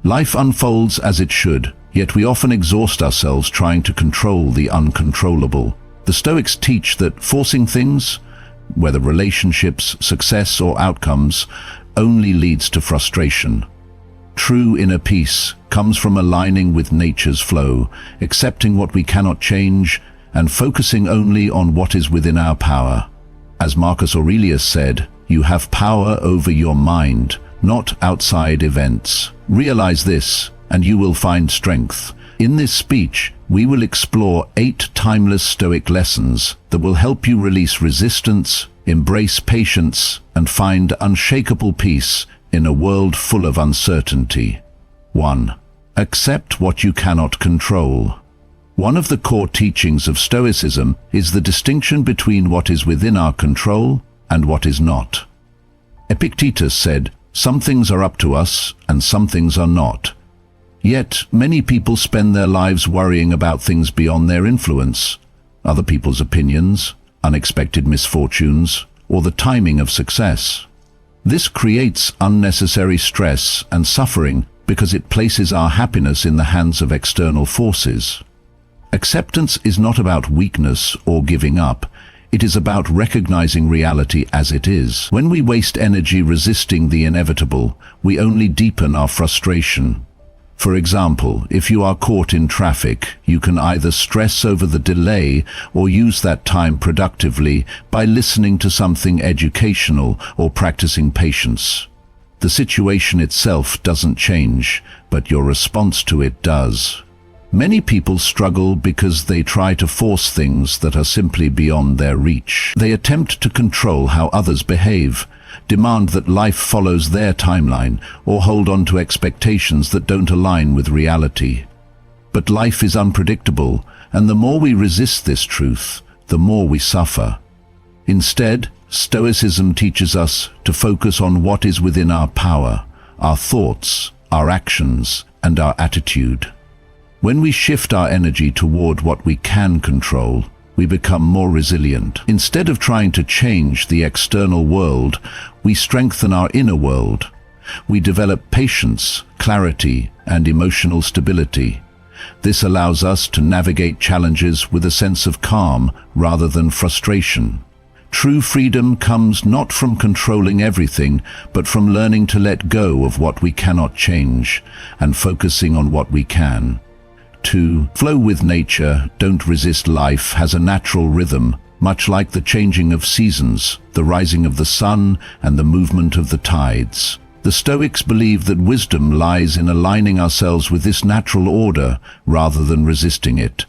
Life unfolds as it should, yet we often exhaust ourselves trying to control the uncontrollable. The Stoics teach that forcing things, whether relationships, success, or outcomes, only leads to frustration. True inner peace comes from aligning with nature's flow, accepting what we cannot change, and focusing only on what is within our power. As Marcus Aurelius said, "You have power over your mind, not outside events. Realize this, and you will find strength." In this speech, we will explore 8 timeless Stoic lessons that will help you release resistance, embrace patience, and find unshakable peace in a world full of uncertainty. 1. Accept what you cannot control. One of the core teachings of Stoicism is the distinction between what is within our control and what is not. Epictetus said, "Some things are up to us and some things are not." Yet, many people spend their lives worrying about things beyond their influence, other people's opinions, unexpected misfortunes, or the timing of success. This creates unnecessary stress and suffering because it places our happiness in the hands of external forces. Acceptance is not about weakness or giving up. It is about recognizing reality as it is. When we waste energy resisting the inevitable, we only deepen our frustration. For example, if you are caught in traffic, you can either stress over the delay or use that time productively by listening to something educational or practicing patience. The situation itself doesn't change, but your response to it does. Many people struggle because they try to force things that are simply beyond their reach. They attempt to control how others behave, demand that life follows their timeline, or hold on to expectations that don't align with reality. But life is unpredictable, and the more we resist this truth, the more we suffer. Instead, Stoicism teaches us to focus on what is within our power, our thoughts, our actions, and our attitude. When we shift our energy toward what we can control, we become more resilient. Instead of trying to change the external world, we strengthen our inner world. We develop patience, clarity, and emotional stability. This allows us to navigate challenges with a sense of calm rather than frustration. True freedom comes not from controlling everything, but from learning to let go of what we cannot change and focusing on what we can. 2. Flow with nature, don't resist life, has a natural rhythm, much like the changing of seasons, the rising of the sun, and the movement of the tides. The Stoics believe that wisdom lies in aligning ourselves with this natural order rather than resisting it.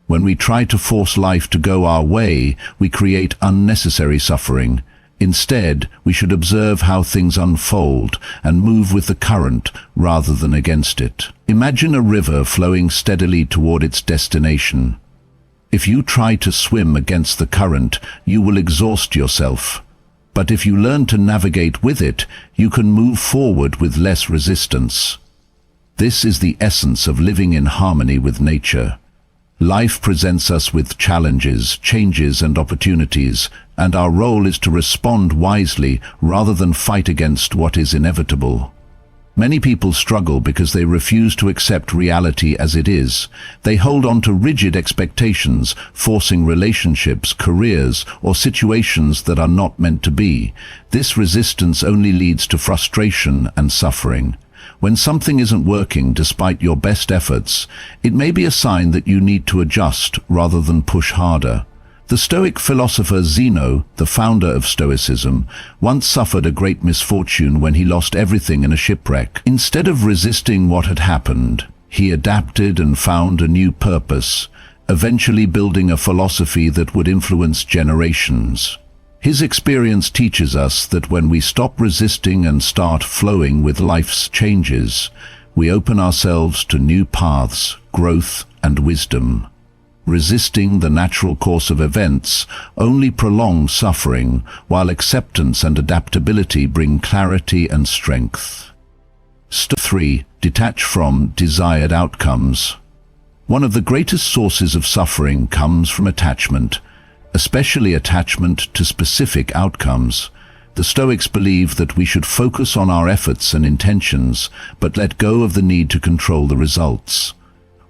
When we try to force life to go our way, we create unnecessary suffering. Instead, we should observe how things unfold and move with the current rather than against it. Imagine a river flowing steadily toward its destination. If you try to swim against the current, you will exhaust yourself. But if you learn to navigate with it, you can move forward with less resistance. This is the essence of living in harmony with nature. Life presents us with challenges, changes, and opportunities, and our role is to respond wisely rather than fight against what is inevitable. Many people struggle because they refuse to accept reality as it is. They hold on to rigid expectations, forcing relationships, careers, or situations that are not meant to be. This resistance only leads to frustration and suffering. When something isn't working despite your best efforts, it may be a sign that you need to adjust rather than push harder. The Stoic philosopher Zeno, the founder of Stoicism, once suffered a great misfortune when he lost everything in a shipwreck. Instead of resisting what had happened, he adapted and found a new purpose, eventually building a philosophy that would influence generations. His experience teaches us that when we stop resisting and start flowing with life's changes, we open ourselves to new paths, growth, and wisdom. Resisting the natural course of events only prolongs suffering, while acceptance and adaptability bring clarity and strength. 3. Detach from desired outcomes. One of the greatest sources of suffering comes from attachment, especially attachment to specific outcomes. The Stoics believe that we should focus on our efforts and intentions, but let go of the need to control the results.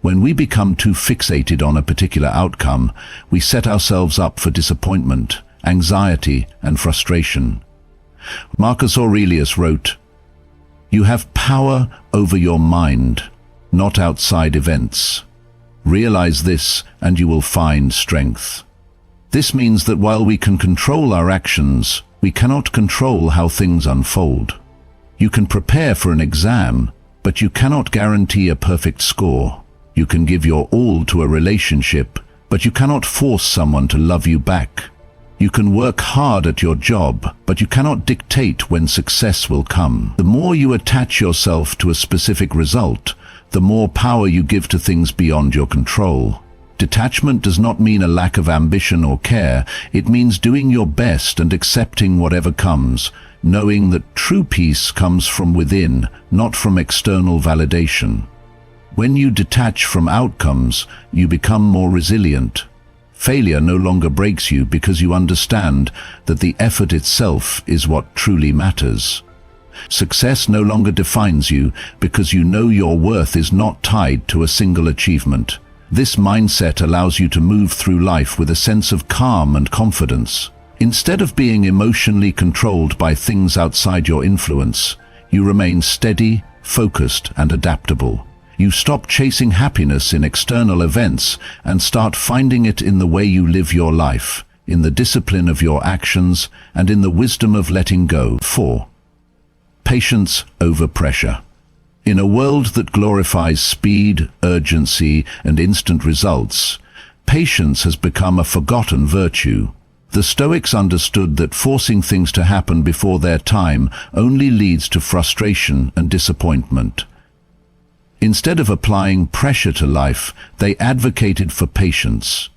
When we become too fixated on a particular outcome, we set ourselves up for disappointment, anxiety, and frustration. Marcus Aurelius wrote, "You have power over your mind, not outside events. Realize this and you will find strength." This means that while we can control our actions, we cannot control how things unfold. You can prepare for an exam, but you cannot guarantee a perfect score. You can give your all to a relationship, but you cannot force someone to love you back. You can work hard at your job, but you cannot dictate when success will come. The more you attach yourself to a specific result, the more power you give to things beyond your control. Detachment does not mean a lack of ambition or care. It means doing your best and accepting whatever comes, knowing that true peace comes from within, not from external validation. When you detach from outcomes, you become more resilient. Failure no longer breaks you because you understand that the effort itself is what truly matters. Success no longer defines you because you know your worth is not tied to a single achievement. This mindset allows you to move through life with a sense of calm and confidence. Instead of being emotionally controlled by things outside your influence, you remain steady, focused, and adaptable. You stop chasing happiness in external events and start finding it in the way you live your life, in the discipline of your actions, and in the wisdom of letting go. 4. Patience over pressure. In a world that glorifies speed, urgency, and instant results, patience has become a forgotten virtue. The Stoics understood that forcing things to happen before their time only leads to frustration and disappointment. Instead of applying pressure to life, they advocated for patience,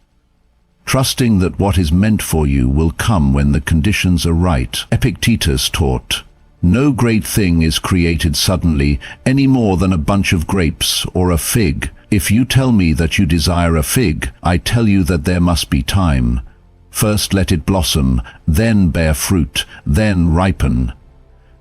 trusting that what is meant for you will come when the conditions are right. Epictetus taught, "No great thing is created suddenly, any more than a bunch of grapes or a fig. If you tell me that you desire a fig, I tell you that there must be time. First let it blossom, then bear fruit, then ripen."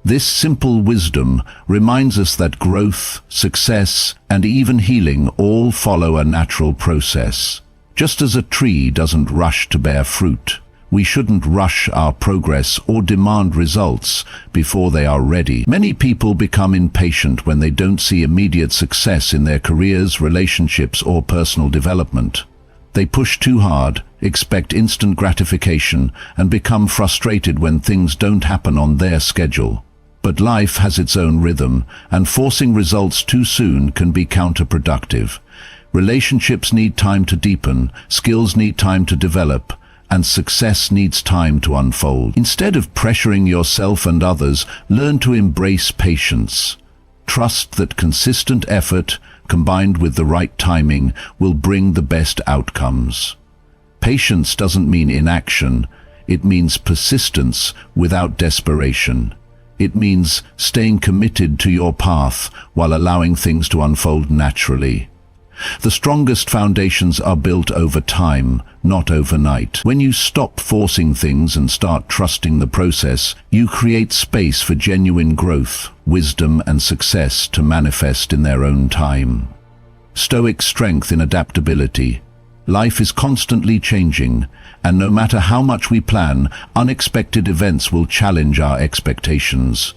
This simple wisdom reminds us that growth, success, and even healing all follow a natural process. Just as a tree doesn't rush to bear fruit, we shouldn't rush our progress or demand results before they are ready. Many people become impatient when they don't see immediate success in their careers, relationships, or personal development. They push too hard, expect instant gratification, and become frustrated when things don't happen on their schedule. But life has its own rhythm, and forcing results too soon can be counterproductive. Relationships need time to deepen, skills need time to develop, and success needs time to unfold. Instead of pressuring yourself and others, learn to embrace patience. Trust that consistent effort, combined with the right timing, will bring the best outcomes. Patience doesn't mean inaction, it means persistence without desperation. It means staying committed to your path while allowing things to unfold naturally. The strongest foundations are built over time, not overnight. When you stop forcing things and start trusting the process, you create space for genuine growth, wisdom, and success to manifest in their own time. Stoic strength in adaptability. Life is constantly changing, and no matter how much we plan, unexpected events will challenge our expectations.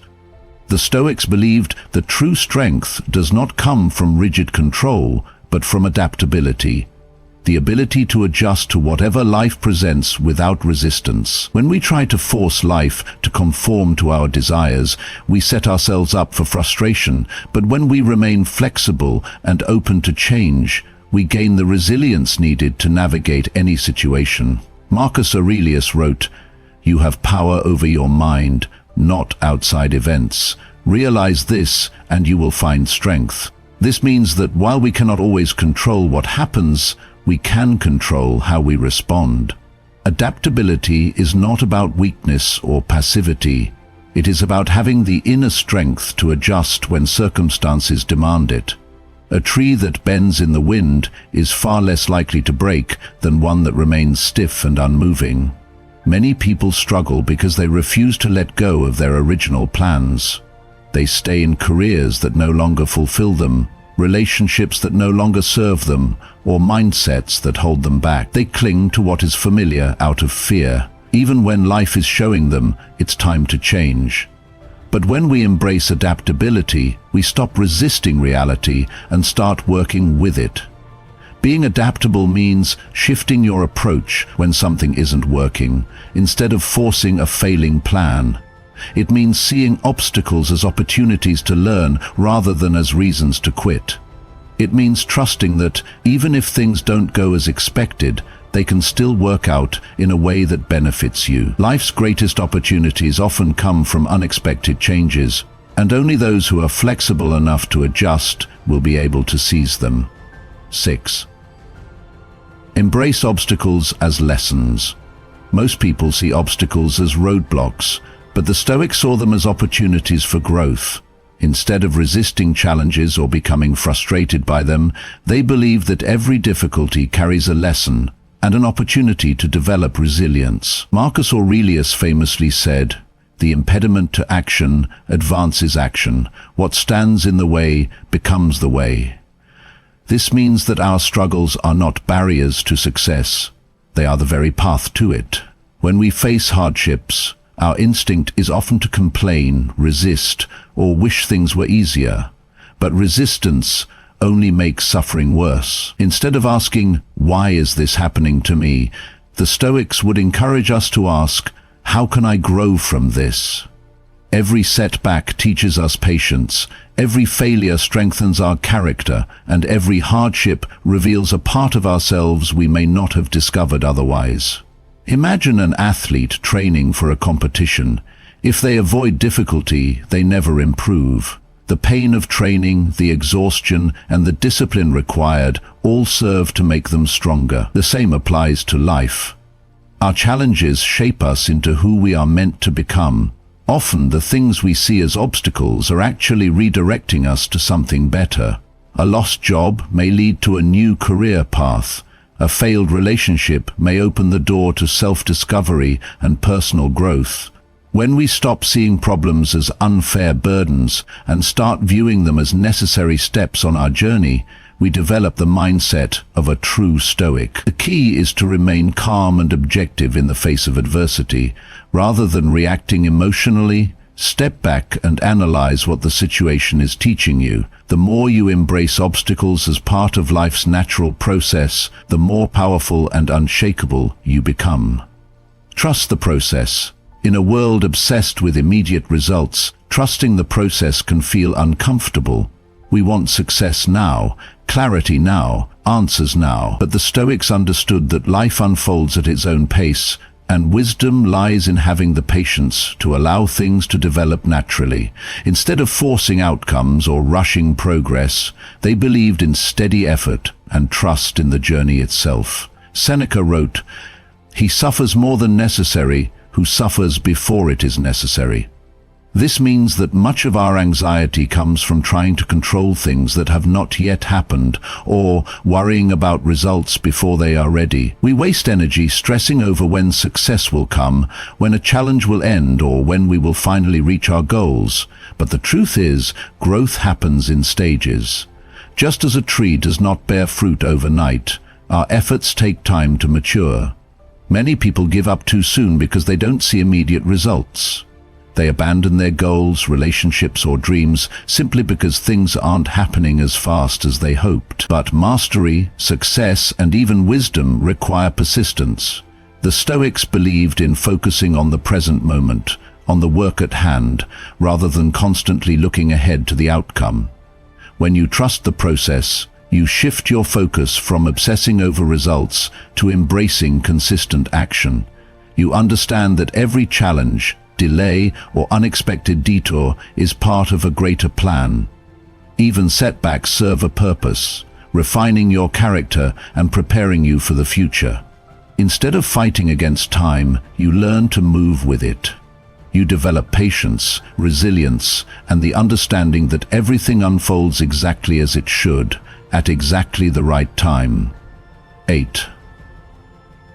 The Stoics believed that true strength does not come from rigid control, but from adaptability, the ability to adjust to whatever life presents without resistance. When we try to force life to conform to our desires, we set ourselves up for frustration, but when we remain flexible and open to change, we gain the resilience needed to navigate any situation. Marcus Aurelius wrote, "You have power over your mind, not outside events. Realize this and you will find strength." This means that while we cannot always control what happens, we can control how we respond. Adaptability is not about weakness or passivity. It is about having the inner strength to adjust when circumstances demand it. A tree that bends in the wind is far less likely to break than one that remains stiff and unmoving. Many people struggle because they refuse to let go of their original plans. They stay in careers that no longer fulfill them, relationships that no longer serve them, or mindsets that hold them back. They cling to what is familiar out of fear, even when life is showing them it's time to change. But when we embrace adaptability, we stop resisting reality and start working with it. Being adaptable means shifting your approach when something isn't working, instead of forcing a failing plan. It means seeing obstacles as opportunities to learn rather than as reasons to quit. It means trusting that even if things don't go as expected, they can still work out in a way that benefits you. Life's greatest opportunities often come from unexpected changes, and only those who are flexible enough to adjust will be able to seize them. 6. Embrace obstacles as lessons. Most people see obstacles as roadblocks, but the Stoics saw them as opportunities for growth. Instead of resisting challenges or becoming frustrated by them, they believed that every difficulty carries a lesson and an opportunity to develop resilience. Marcus Aurelius famously said, "The impediment to action advances action. What stands in the way becomes the way." This means that our struggles are not barriers to success. They are the very path to it. When we face hardships, our instinct is often to complain, resist, or wish things were easier. But resistance only makes suffering worse. Instead of asking, "Why is this happening to me?" the Stoics would encourage us to ask, "How can I grow from this?" Every setback teaches us patience, every failure strengthens our character, and every hardship reveals a part of ourselves we may not have discovered otherwise. Imagine an athlete training for a competition. If they avoid difficulty, they never improve. The pain of training, the exhaustion, and the discipline required all serve to make them stronger. The same applies to life. Our challenges shape us into who we are meant to become. Often the things we see as obstacles are actually redirecting us to something better. A lost job may lead to a new career path. A failed relationship may open the door to self-discovery and personal growth. When we stop seeing problems as unfair burdens and start viewing them as necessary steps on our journey, we develop the mindset of a true Stoic. The key is to remain calm and objective in the face of adversity. Rather than reacting emotionally, step back and analyze what the situation is teaching you. The more you embrace obstacles as part of life's natural process, the more powerful and unshakable you become. Trust the process. In a world obsessed with immediate results, trusting the process can feel uncomfortable. We want success now, clarity now, answers now. But the Stoics understood that life unfolds at its own pace, and wisdom lies in having the patience to allow things to develop naturally. Instead of forcing outcomes or rushing progress, they believed in steady effort and trust in the journey itself. Seneca wrote, "He suffers more than necessary who suffers before it is necessary." This means that much of our anxiety comes from trying to control things that have not yet happened, or worrying about results before they are ready. We waste energy stressing over when success will come, when a challenge will end, or when we will finally reach our goals. But the truth is, growth happens in stages. Just as a tree does not bear fruit overnight, our efforts take time to mature. Many people give up too soon because they don't see immediate results. They abandon their goals, relationships, or dreams simply because things aren't happening as fast as they hoped. But mastery, success, and even wisdom require persistence. The Stoics believed in focusing on the present moment, on the work at hand, rather than constantly looking ahead to the outcome. When you trust the process, you shift your focus from obsessing over results to embracing consistent action. You understand that every challenge, delay, or unexpected detour is part of a greater plan. Even setbacks serve a purpose, refining your character and preparing you for the future. Instead of fighting against time, you learn to move with it. You develop patience, resilience, and the understanding that everything unfolds exactly as it should, at exactly the right time. 8.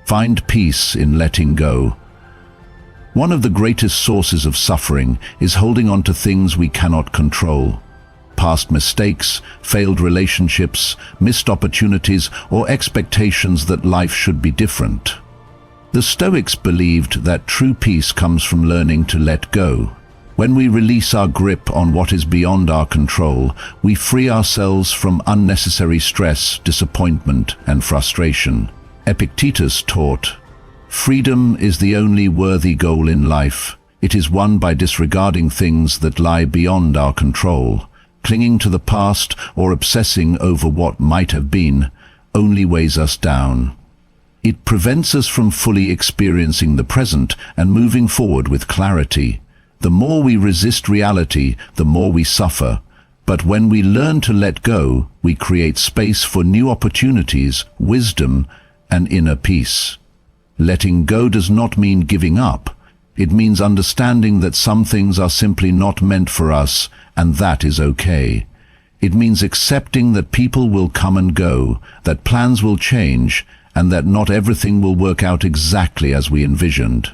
Find peace in letting go. One of the greatest sources of suffering is holding on to things we cannot control. Past mistakes, failed relationships, missed opportunities, or expectations that life should be different. The Stoics believed that true peace comes from learning to let go. When we release our grip on what is beyond our control, we free ourselves from unnecessary stress, disappointment, and frustration. Epictetus taught, "Freedom is the only worthy goal in life. It is won by disregarding things that lie beyond our control. Clinging to the past or obsessing over what might have been only weighs us down. It prevents us from fully experiencing the present and moving forward with clarity. The more we resist reality, the more we suffer. But when we learn to let go, we create space for new opportunities, wisdom, and inner peace." Letting go does not mean giving up. It means understanding that some things are simply not meant for us, and that is okay. It means accepting that people will come and go, that plans will change, and that not everything will work out exactly as we envisioned.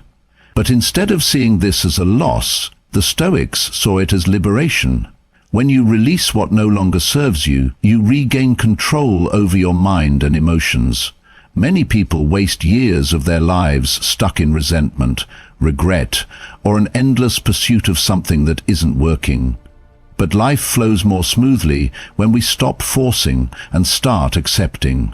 But instead of seeing this as a loss, the Stoics saw it as liberation. When you release what no longer serves you, you regain control over your mind and emotions. Many people waste years of their lives stuck in resentment, regret, or an endless pursuit of something that isn't working. But life flows more smoothly when we stop forcing and start accepting.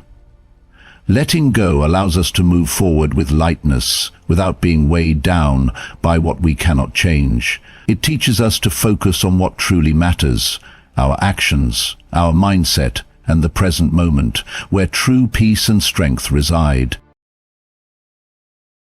Letting go allows us to move forward with lightness, without being weighed down by what we cannot change. It teaches us to focus on what truly matters, our actions, our mindset, and the present moment, where true peace and strength reside.